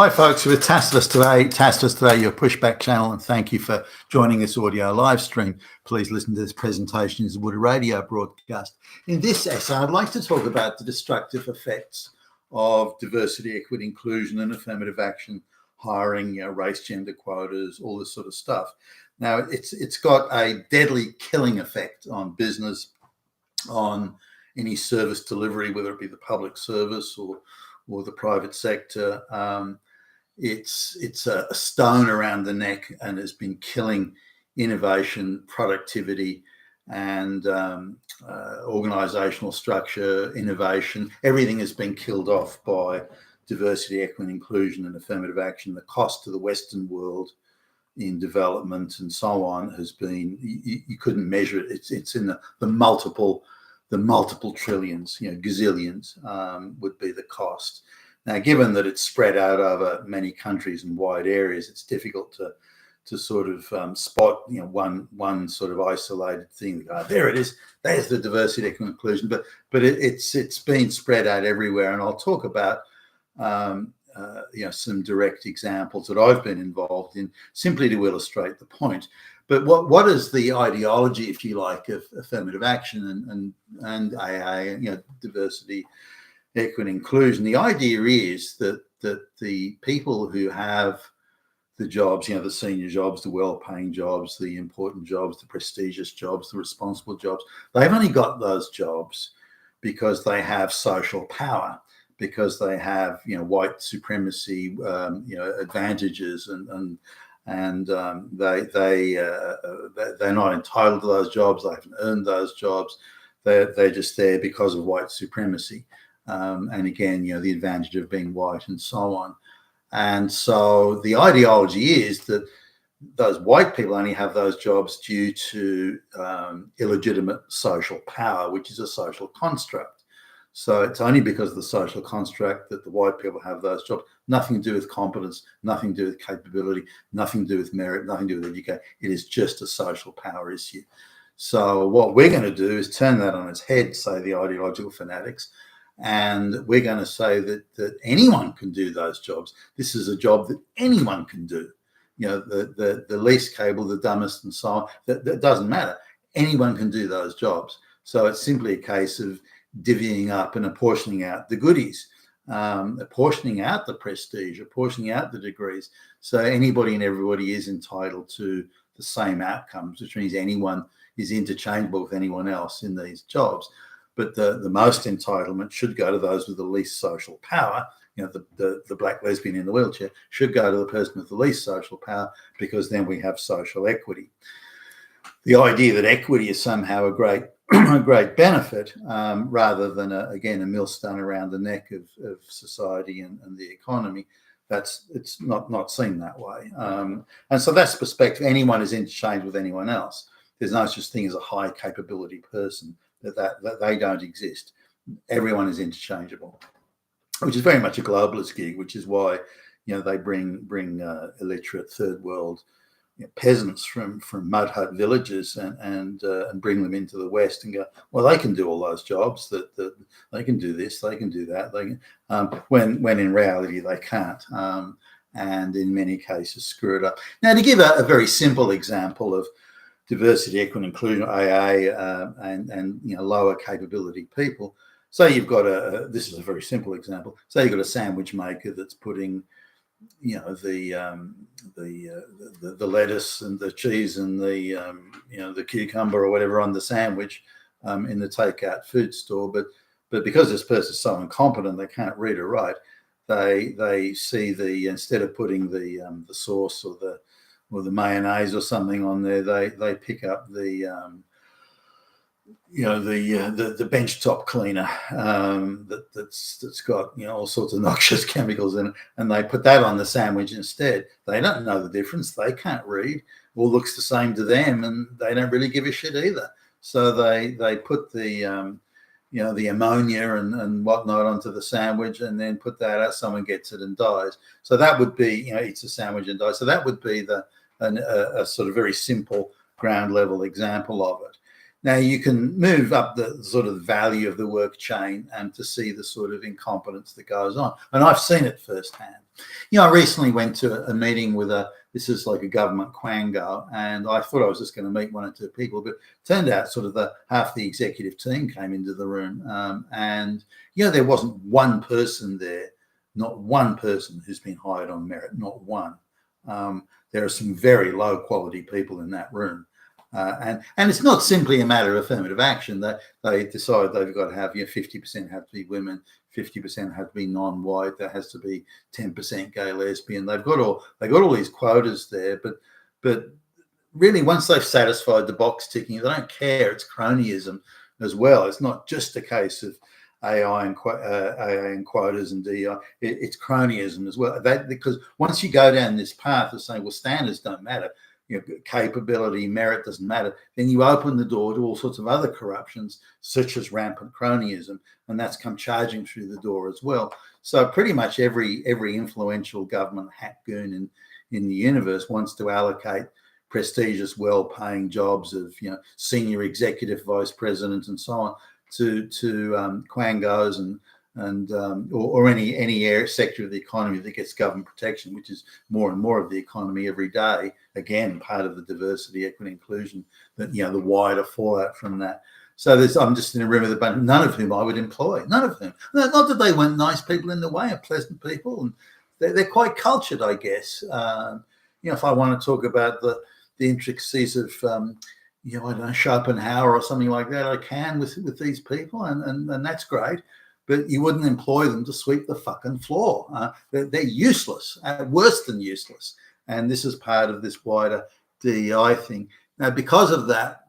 Hi folks, we're Tacitus Today, your pushback channel, and thank you for joining this audio live stream. Please listen to this presentation as a Wood Radio broadcast. In this essay, I'd like to talk about the destructive effects of diversity, equity, inclusion, and affirmative action, hiring, race, gender quotas, all this sort of stuff. Now, it's got a deadly killing effect on business, on any service delivery, whether it be the public service or the private sector. It's a stone around the neck and has been killing innovation, productivity, and organizational structure, innovation. Everything has been killed off by diversity, equity, inclusion, and affirmative action. The cost to the Western world in development and so on has been, you couldn't measure it. It's in the multiple trillions, gazillions would be the cost. Now, given that it's spread out over many countries and wide areas, it's difficult to sort of spot, one sort of isolated thing. There it is. There's the diversity, equity, and inclusion. But it's been spread out everywhere, and I'll talk about some direct examples that I've been involved in, simply to illustrate the point. But what is the ideology, if you like, of affirmative action and AA, diversity, equity, and inclusion? The idea is that the people who have the jobs, the senior jobs, the well-paying jobs, the important jobs, the prestigious jobs, the responsible jobs, they've only got those jobs because they have social power, because they have white supremacy advantages, and they're not entitled to those jobs. They haven't earned those jobs. They're just there because of white supremacy. And again, the advantage of being white and so on. And so the ideology is that those white people only have those jobs due to illegitimate social power, which is a social construct. So it's only because of the social construct that the white people have those jobs. Nothing to do with competence, nothing to do with capability, nothing to do with merit, nothing to do with education. It is just a social power issue. So what we're going to do is turn that on its head, say the ideological fanatics, and we're going to say that anyone can do those jobs. This is a job that anyone can do. The least capable, the dumbest, and so on. That doesn't matter. Anyone can do those jobs. So it's simply a case of divvying up and apportioning out the goodies, apportioning out the prestige, apportioning out the degrees. So anybody and everybody is entitled to the same outcomes, which means anyone is interchangeable with anyone else in these jobs. But the most entitlement should go to those with the least social power. The black lesbian in the wheelchair should go to the person with the least social power, because then we have social equity. The idea that equity is somehow a great benefit, rather than a millstone around the neck of society and the economy, it's not seen that way. And so that's perspective. Anyone is interchanged with anyone else. There's no such thing as a high capability person. That they don't exist. Everyone is interchangeable, which is very much a globalist gig, which is why they bring illiterate third world peasants from mud hut villages and bring them into the West and go, well, they can do all those jobs, that they can do this, they can do that, they can, when in reality they can't, and in many cases screw it up. Now, to give a very simple example of diversity, equity, inclusion, AA, and lower capability people. Say you've got this is a very simple example. Say you've got a sandwich maker that's putting, the lettuce and the cheese and the cucumber or whatever on the sandwich in the takeout food store. But because this person's so incompetent, they can't read or write. They see instead of putting the sauce or the mayonnaise or something on there, they pick up the benchtop cleaner that's got all sorts of noxious chemicals in it, and they put that on the sandwich instead. They don't know the difference. They can't read. All looks the same to them, and they don't really give a shit either. So they put the the ammonia and whatnot onto the sandwich, and then put that out. Someone gets it and dies. So that would be eats a sandwich and dies. So that would be a sort of very simple ground level example of it. Now you can move up the sort of value of the work chain and to see the sort of incompetence that goes on. And I've seen it firsthand. I recently went to a meeting with this is like a government quango, and I thought I was just going to meet one or two people, but it turned out sort of half the executive team came into the room, and there wasn't one person there, not one person who's been hired on merit, not one. There are some very low quality people in that room. And it's not simply a matter of affirmative action. That they decide they've got to have 50% have to be women, 50% have to be non-white, there has to be 10% gay, lesbian. They've got all these quotas there, but really once they've satisfied the box ticking, they don't care. It's cronyism as well. It's not just a case of AA and quotas and DEI. It's cronyism as well. Because once you go down this path of saying, well, standards don't matter, capability, merit doesn't matter, then you open the door to all sorts of other corruptions, such as rampant cronyism, and that's come charging through the door as well. So pretty much every influential government hack goon in the universe wants to allocate prestigious, well-paying jobs of senior executive vice presidents and so on to quangos or any sector of the economy that gets government protection, which is more and more of the economy every day. Again, part of the diversity, equity, inclusion, that the wider fallout from that. So I'm just in a room with a bunch, none of whom I would employ. None of whom. Not that they weren't nice people in the way, are pleasant people, and they're quite cultured, I guess. If I want to talk about the intricacies of I don't know, Schopenhauer or something like that, I can with these people, and that's great. But you wouldn't employ them to sweep the fucking floor. They're useless, worse than useless. And this is part of this wider DEI thing. Now, because of that,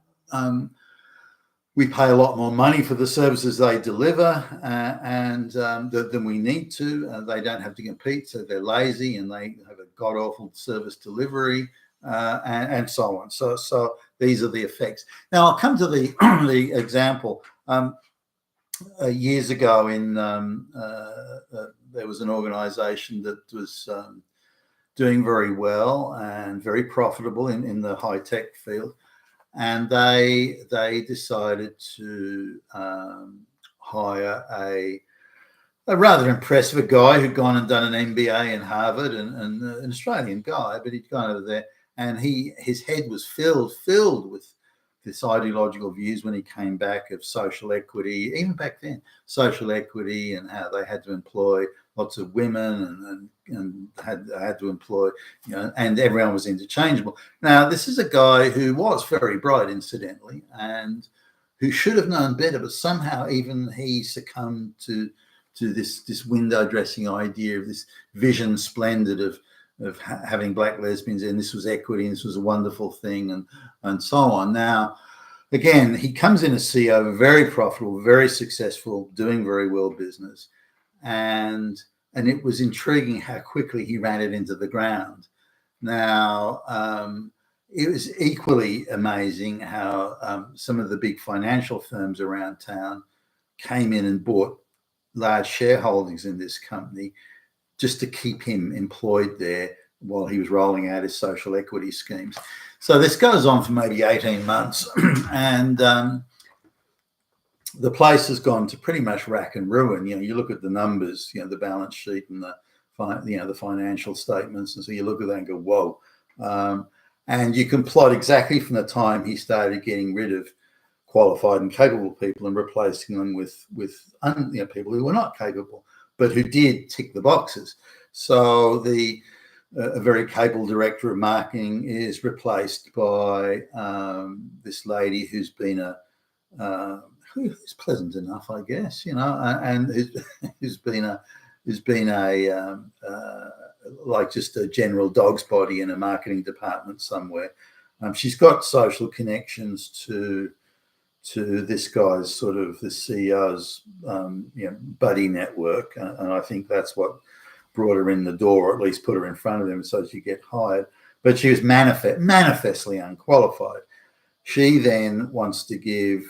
we pay a lot more money for the services they deliver than we need to. They don't have to compete, so they're lazy and they have a god-awful service delivery and so on. So these are the effects. Now, I'll come to the example. Years ago, there was an organisation that was doing very well and very profitable in the high tech field, and they decided to hire a rather impressive guy who'd gone and done an MBA in Harvard, and an Australian guy, but he'd gone over there, and his head was filled with this ideological views when he came back of social equity, even back then, social equity, and how they had to employ lots of women and had to employ, and everyone was interchangeable. Now, this is a guy who was very bright, incidentally, and who should have known better, but somehow even he succumbed to this window dressing idea of this vision splendid of having black lesbians, and this was equity, and this was a wonderful thing, and so on. Now, again, he comes in as CEO, very profitable, very successful, doing very well business, and it was intriguing how quickly he ran it into the ground. Now, it was equally amazing how some of the big financial firms around town came in and bought large shareholdings in this company just to keep him employed there while he was rolling out his social equity schemes. So this goes on for maybe 18 months, and the place has gone to pretty much rack and ruin. You look at the numbers, the balance sheet and the financial statements, and so you look at that and go, whoa. And you can plot exactly from the time he started getting rid of qualified and capable people and replacing them with people who were not capable, but who did tick the boxes. So a very capable director of marketing is replaced by this lady who's been who's pleasant enough, I guess, and who's been like just a general dog's body in a marketing department somewhere. She's got social connections to this guy's sort of the CEO's buddy network, and I think that's what brought her in the door, or at least put her in front of him so she get hired. But she was manifestly unqualified. She then wants to give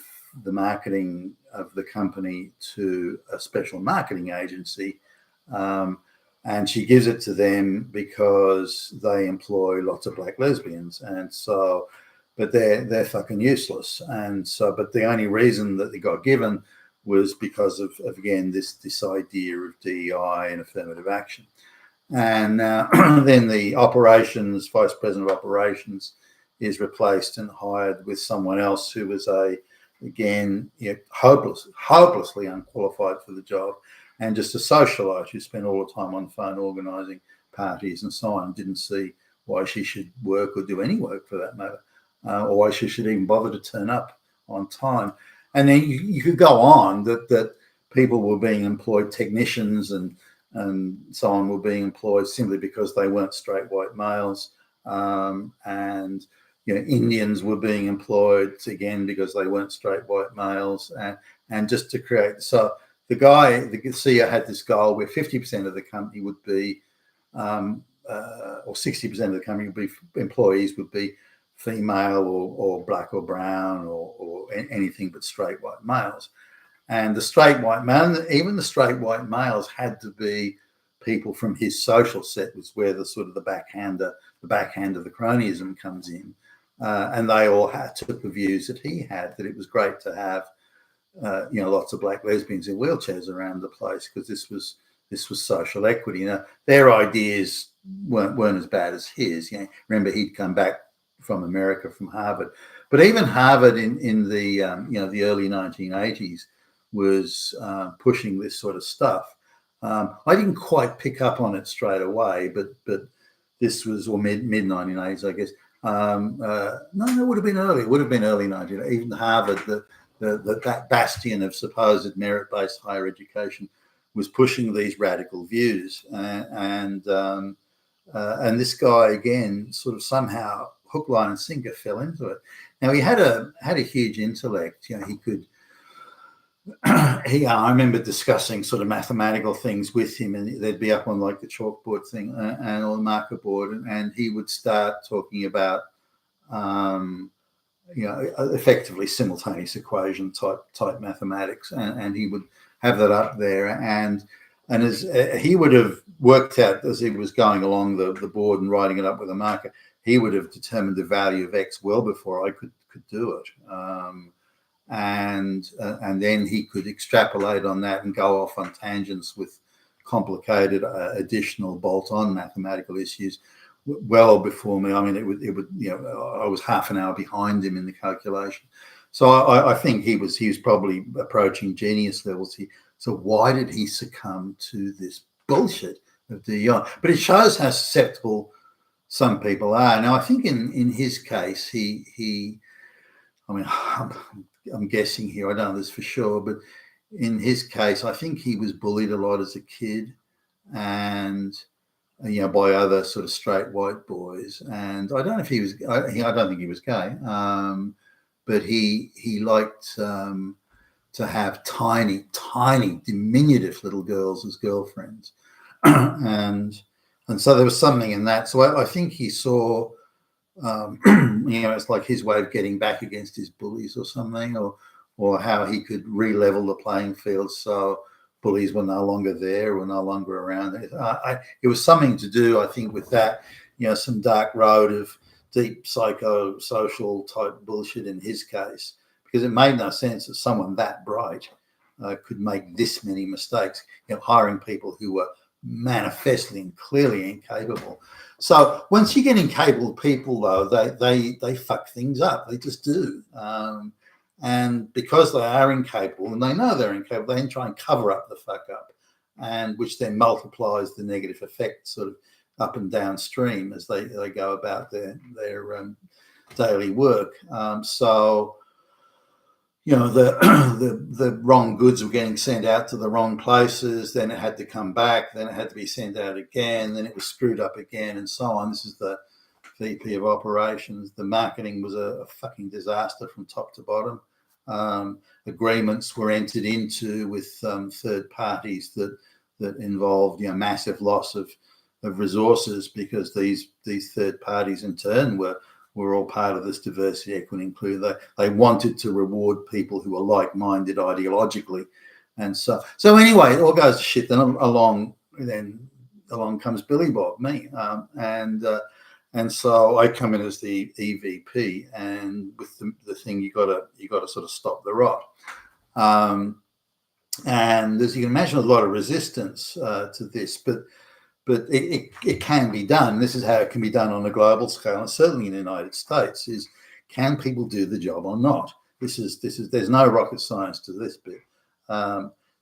the marketing of the company to a special marketing agency, and she gives it to them because they employ lots of black lesbians. And so but they're fucking useless. And so, but the only reason that they got given was because of again this idea of DEI and affirmative action. And then the operations vice president of operations is replaced and hired with someone else who was hopelessly unqualified for the job, and just a socialite who spent all the time on the phone organising parties and so on. Didn't see why she should work or do any work for that matter, or why she should even bother to turn up on time. And then you could go on that people were being employed, technicians and so on were being employed simply because they weren't straight white males, and Indians were being employed again because they weren't straight white males, and just to create. So the CEO had this goal where 50% of the company would be, or 60% of the company would be, employees would be female or black or brown or anything but straight white males. And the straight white male, even the straight white males, had to be people from his social set, was where the sort of the backhand of the cronyism comes in. And they all took the views that he had, that it was great to have, lots of black lesbians in wheelchairs around the place because this was social equity. Their ideas weren't as bad as his. Remember, he'd come back from America, from Harvard, but even Harvard in the the early 1980s was pushing this sort of stuff. I didn't quite pick up on it straight away, but this was mid 1980s, I guess. No, it would have been early. It would have been early 1980s. Even Harvard, that bastion of supposed merit-based higher education, was pushing these radical views, and this guy again sort of somehow hook, line, and sinker fell into it. Now he had a huge intellect. He could. I remember discussing sort of mathematical things with him, and they'd be up on like the chalkboard thing and on the marker board, and he would start talking about, effectively simultaneous equation type mathematics, and he would have that up there, and as he would have worked out as he was going along the board and writing it up with a marker, he would have determined the value of X well before I could do it. And then he could extrapolate on that and go off on tangents with complicated additional bolt-on mathematical issues well before me. I mean, it would I was half an hour behind him in the calculation. So I think he was probably approaching genius levels here. So why did he succumb to this bullshit of DEI? But it shows how susceptible some people are. Now, I think in his case, I'm guessing here, I don't know this for sure, but in his case, I think he was bullied a lot as a kid, and by other sort of straight white boys. And I don't know if he was. I don't think he was gay, but he liked to have tiny, diminutive little girls as girlfriends, and so there was something in that. So I think he saw. It's like his way of getting back against his bullies or something, or how he could re-level the playing field so bullies were no longer there, were no longer around. It was something to do, I think, with that, some dark road of deep psychosocial type bullshit in his case, because it made no sense that someone that bright could make this many mistakes, hiring people who were manifestly and clearly incapable. So once you get incapable people, though, they fuck things up. They just do. And because they are incapable, and they know they're incapable, they then try and cover up the fuck up, and which then multiplies the negative effect sort of up and downstream as they go about their daily work. The wrong goods were getting sent out to the wrong places, then it had to come back, then it had to be sent out again, then it was screwed up again, and so on. This is the VP of operations. The marketing was a fucking disaster from top to bottom. Agreements were entered into with third parties that involved massive loss of resources, because these third parties in turn were all part of this diversity, equity, inclusion. They wanted to reward people who were like-minded ideologically, and so anyway, it all goes to shit. Then along comes Billy Bob, me, and And so I come in as the EVP, and with the thing, you got to sort of stop the rot. And as you can imagine, a lot of resistance to this, but it can be done. This is how it can be done on a global scale, and certainly in the United States. Is can people do the job or not? This is there's no rocket science to this bit.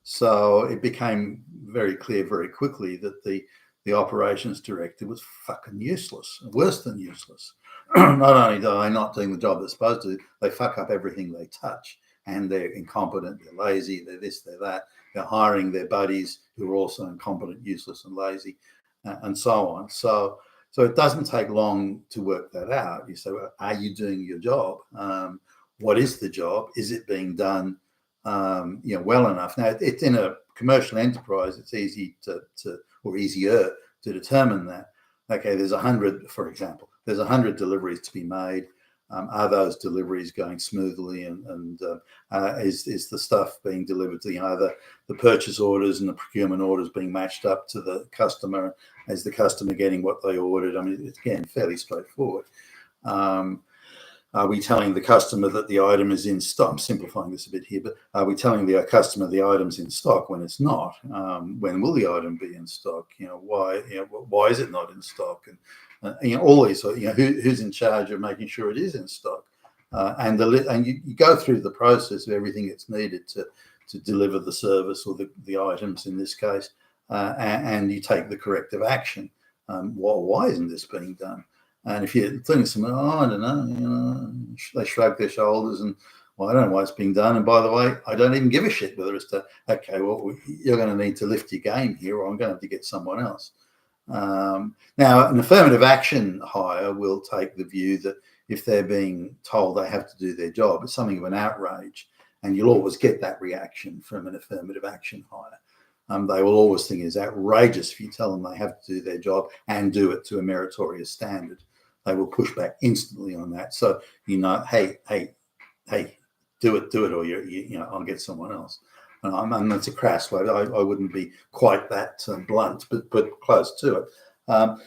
So it became very clear very quickly that the operations director was fucking useless, worse than useless. Not only are they not doing the job they're supposed to, they fuck up everything they touch, and they're incompetent, they're lazy, they're this, they're that. They're hiring their buddies who are also incompetent, useless, and lazy, and so on. So it doesn't take long to work that out. You say, well, are you doing your job? What is the job? Is it being done well enough? Now, it's in a commercial enterprise, it's easy or easier to determine that. Okay, there's 100, for example, there's 100 deliveries to be made. Are those deliveries going smoothly, and is the stuff being delivered to either the purchase orders and the procurement orders being matched up to the customer? Is the customer getting what they ordered? I mean, it's again fairly straightforward. Are we telling the customer that the item is in stock? I'm simplifying this a bit here, but are we telling the customer the item's in stock when it's not? When will the item be in stock? Why is it not in stock? And all these, who's in charge of making sure it is in stock? And you go through the process of everything that's needed to deliver the service or the items in this case, and you take the corrective action. Why isn't this being done? And if you're thinking something, I don't know, they shrug their shoulders and, well, I don't know why it's being done. And by the way, I don't even give a shit whether it's done. Okay, well, you're going to need to lift your game here, or I'm going to have to get someone else. Now, an affirmative action hire will take the view that if they're being told they have to do their job, it's something of an outrage, and you'll always get that reaction from an affirmative action hire. They will always think it's outrageous if you tell them they have to do their job and do it to a meritorious standard. They will push back instantly on that. So, hey, do it, or I'll get someone else. And that's a crass way. I wouldn't be quite that blunt, but close to it.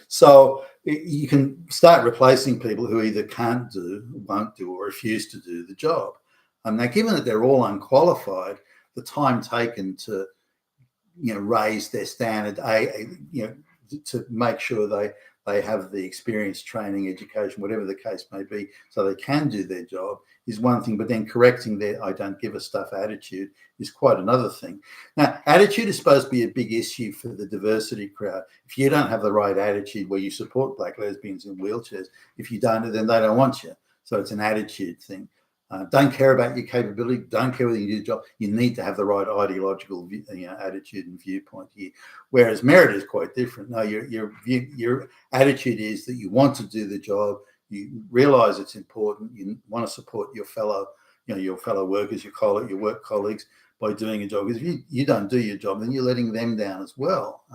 So you can start replacing people who either can't do, won't do, or refuse to do the job. Now, given that they're all unqualified, the time taken to raise their standard, to make sure they have the experience, training, education, whatever the case may be, so they can do their job is one thing, but then correcting their I don't give a stuff attitude is quite another thing. Now, attitude is supposed to be a big issue for the diversity crowd. If you don't have the right attitude where you support black lesbians in wheelchairs, if you don't, then they don't want you. So it's an attitude thing. Don't care about your capability. Don't care whether you do the job. You need to have the right ideological attitude and viewpoint here. Whereas merit is quite different. No, your attitude is that you want to do the job. You realise it's important. You want to support your fellow workers, your work colleagues by doing a job. Because if you don't do your job, then you're letting them down as well.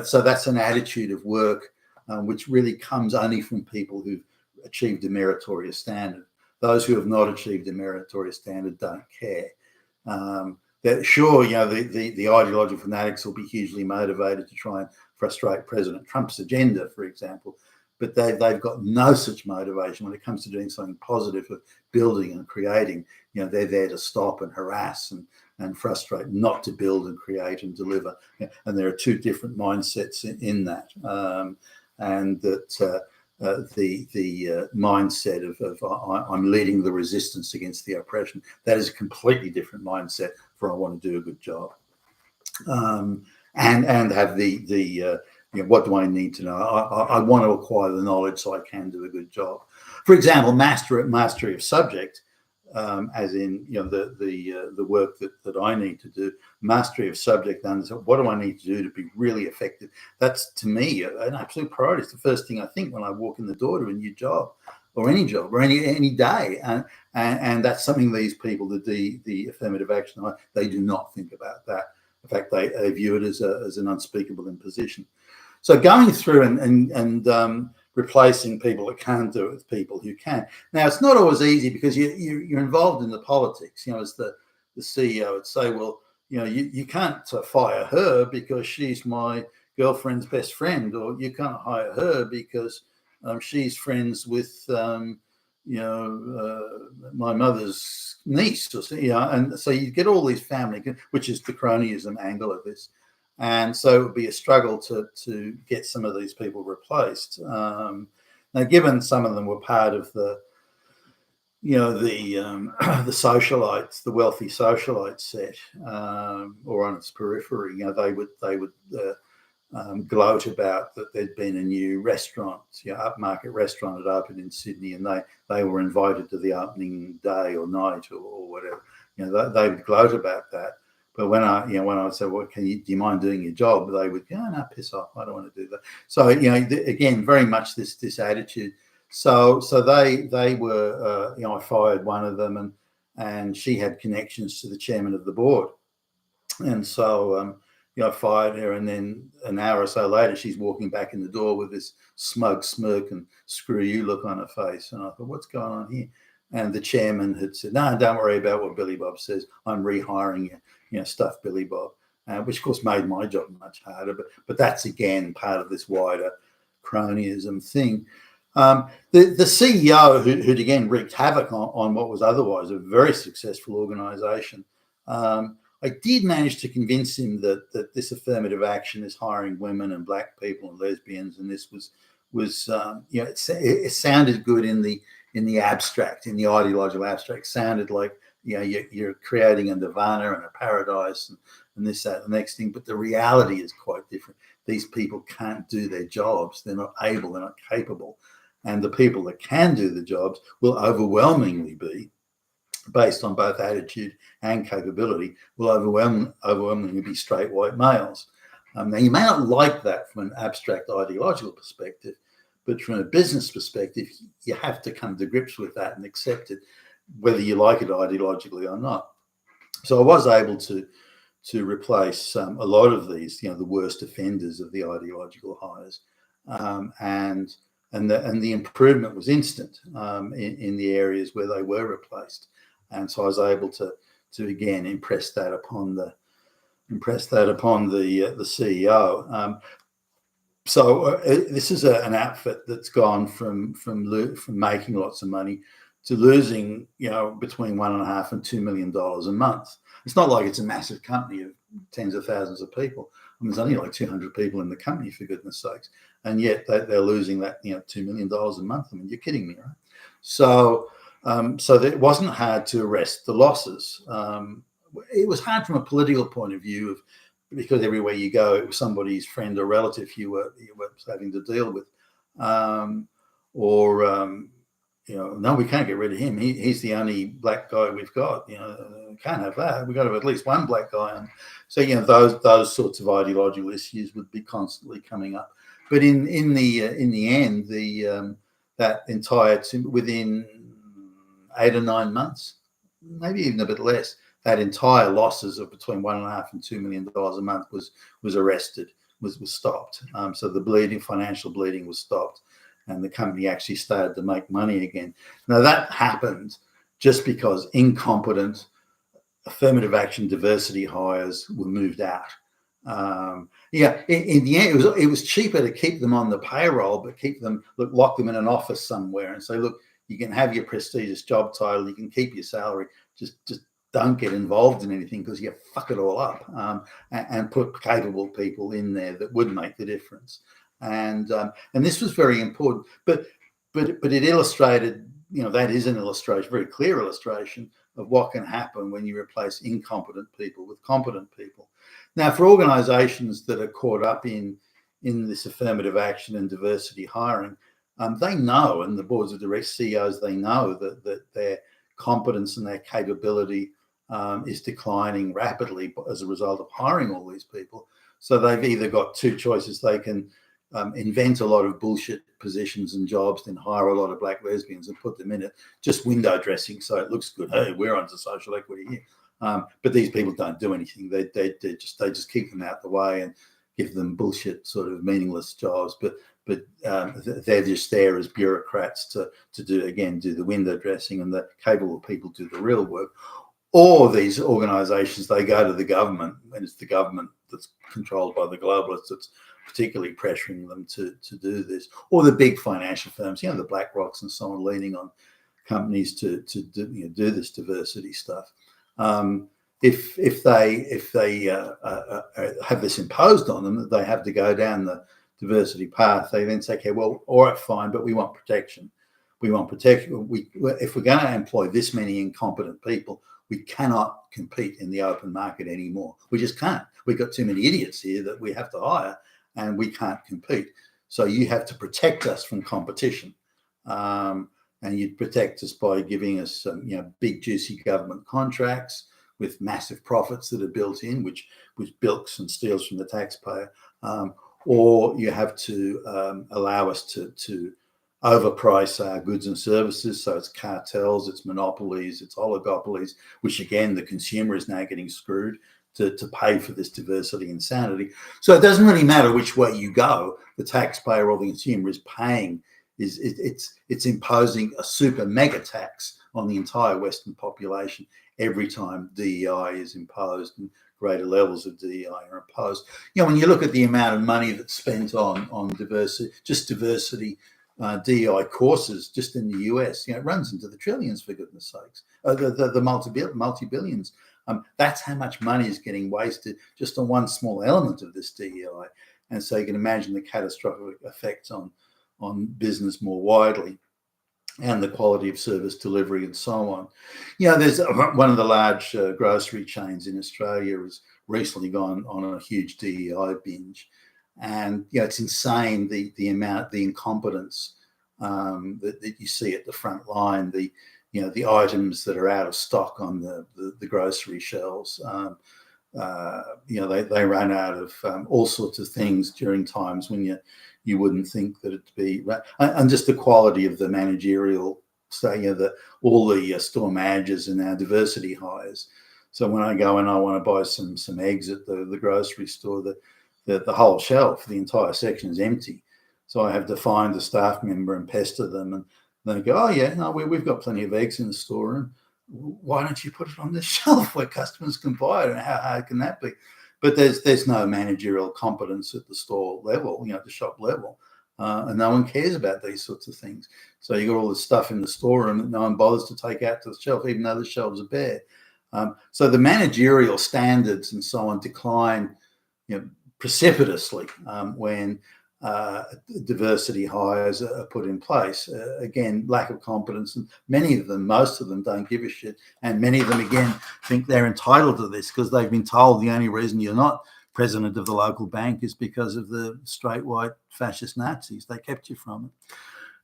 So that's an attitude of work which really comes only from people who've achieved a meritorious standard. Those who have not achieved a meritorious standard don't care. That sure, the ideological fanatics will be hugely motivated to try and frustrate President Trump's agenda, for example, but they've got no such motivation when it comes to doing something positive for building and creating. They're there to stop and harass and frustrate, not to build and create and deliver. And there are two different mindsets in that, and that. The mindset of I'm leading the resistance against the oppression, that is a completely different mindset for I want to do a good job, and have the what do I need to know? I want to acquire the knowledge so I can do a good job. For example, mastery of subject, as in the work that I need to do. Mastery of subject, and so what do I need to do to be really effective? That's, to me, an absolute priority. It's the first thing I think when I walk in the door to a new job, or any job, or any day, and that's something these people, the affirmative action, they do not think about that. In fact, they view it as an unspeakable imposition. So going through and replacing people that can't do it with people who can. Now, it's not always easy because you're involved in the politics. As the CEO would say, well, you can't fire her because she's my girlfriend's best friend, or you can't hire her because She's friends with my mother's niece, or and so you get all these family, which is the cronyism angle of this, and so it would be a struggle to get some of these people replaced. Now, given some of them were part of the the socialites, the wealthy socialite set, or on its periphery, they would gloat about that there'd been a new restaurant, upmarket restaurant had opened in Sydney, and they were invited to the opening day or night or whatever. They would gloat about that. But when I said, "Well, do you mind doing your job?" They would go, "Oh, no, piss off! I don't want to do that." So again, very much this attitude. So they were, I fired one of them, and she had connections to the chairman of the board, and so I fired her, and then an hour or so later, she's walking back in the door with this smug smirk and "screw you" look on her face, and I thought, what's going on here? And the chairman had said, "No, don't worry about what Billy Bob says. I'm rehiring you, stuff Billy Bob," which of course made my job much harder. But that's again part of this wider cronyism thing. The CEO, who'd again wreaked havoc on what was otherwise a very successful organisation, I did manage to convince him that this affirmative action is hiring women and black people and lesbians, and this was it sounded good in the abstract, in the ideological abstract. It sounded like you're creating a nirvana and a paradise and this, that, the next thing. But the reality is quite different. These people can't do their jobs. They're not able. They're not capable. And the people that can do the jobs will overwhelmingly be, based on both attitude and capability, will overwhelmingly be straight white males. Now, you may not like that from an abstract ideological perspective, but from a business perspective, you have to come to grips with that and accept it, whether you like it ideologically or not. So I was able to replace a lot of these, the worst offenders of the ideological hires, and the improvement was instant in the areas where they were replaced. And so I was able to again impress that upon the CEO. So this is an outfit that's gone from making lots of money to losing, between $1.5 and $2 million a month. It's not like it's a massive company of tens of thousands of people. There's only like 200 people in the company, for goodness sakes, and yet they're losing that $2 million a month. I mean, you're kidding me, right? So it wasn't hard to arrest the losses. It was hard from a political point of view, because everywhere you go, it was somebody's friend or relative you were having to deal with, no, we can't get rid of him. He's the only black guy we've got. Can't have that. We've got to have at least one black guy on. So those sorts of ideological issues would be constantly coming up. But in the end, that entire within 8 or 9 months, maybe even a bit less, that entire losses of between $1.5 and $2 million a month was arrested, was stopped. So the financial bleeding was stopped, and the company actually started to make money again. Now that happened just because incompetent affirmative action diversity hires were moved out. In the end, it was cheaper to keep them on the payroll, but lock them in an office somewhere and say, look, you can have your prestigious job title, you can keep your salary, just don't get involved in anything because you fuck it all up, and put capable people in there that would make the difference. And this was very important, but it illustrated, that is an illustration, very clear illustration of what can happen when you replace incompetent people with competent people. Now, for organizations that are caught up in this affirmative action and diversity hiring, they know, and the boards of directors, CEOs, they know that their competence and their capability is declining rapidly as a result of hiring all these people. So they've either got two choices. They can invent a lot of bullshit positions and jobs, then hire a lot of black lesbians and put them in it, just window dressing so it looks good. Hey, we're onto social equity here. But these people don't do anything. They just keep them out the way and give them bullshit sort of meaningless jobs. But they're just there as bureaucrats to do the window dressing, and the capable people do the real work. Or these organisations, they go to the government, and it's the government that's controlled by the globalists that's particularly pressuring them to do this, or the big financial firms, the BlackRocks and so on, leaning on companies to do this diversity stuff. If they have this imposed on them, that they have to go down the diversity path, they then say, okay, well, all right, fine, but we want protection. We want protection. If we're going to employ this many incompetent people, we cannot compete in the open market anymore. We just can't. We've got too many idiots here that we have to hire, and we can't compete. So you have to protect us from competition. And you'd protect us by giving us big, juicy government contracts with massive profits that are built in, which bilks and steals from the taxpayer. Or you have to allow us to overprice our goods and services. So it's cartels, it's monopolies, it's oligopolies, which again, the consumer is now getting screwed to pay for this diversity insanity. So it doesn't really matter which way you go, the taxpayer or the consumer is paying. It's imposing a super mega tax on the entire Western population every time DEI is imposed and greater levels of DEI are imposed. When you look at the amount of money that's spent on diversity DEI courses just in the US, it runs into the trillions, for goodness sakes, the multi-billions. That's how much money is getting wasted just on one small element of this DEI. And so you can imagine the catastrophic effects on business more widely, and the quality of service delivery and so on. There's one of the large grocery chains in Australia has recently gone on a huge DEI binge. And, it's insane the incompetence that you see at the front line, the items that are out of stock on the grocery shelves. They run out of all sorts of things during times when you wouldn't think that it'd be, and just the quality of the managerial, all the store managers and our diversity hires. So when I go and I want to buy some eggs at the grocery store, the whole shelf, the entire section is empty. So I have to find a staff member and pester them, and they go, oh yeah, no, we've got plenty of eggs in the store, and why don't you put it on the shelf where customers can buy it? And how hard can that be? But there's no managerial competence at the store level, the shop level, and no one cares about these sorts of things. So you got all this stuff in the store, and no one bothers to take out to the shelf, even though the shelves are bare. So the managerial standards and so on decline, precipitously when diversity hires are put in place. Again, lack of competence, and most of them don't give a shit, and many of them again think they're entitled to this because they've been told the only reason you're not president of the local bank is because of the straight white fascist Nazis. They kept you from it.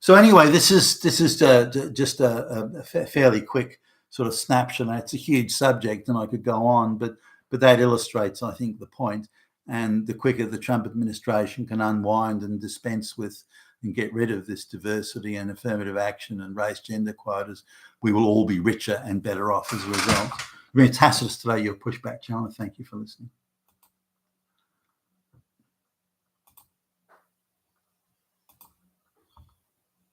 So anyway, this is just a fairly quick sort of snapshot. It's a huge subject, and I could go on, but that illustrates, I think, the point. And the quicker the Trump administration can unwind and dispense with and get rid of this diversity and affirmative action and race gender quotas, we will all be richer and better off as a result. Tacitus today, your pushback, John. Thank you for listening.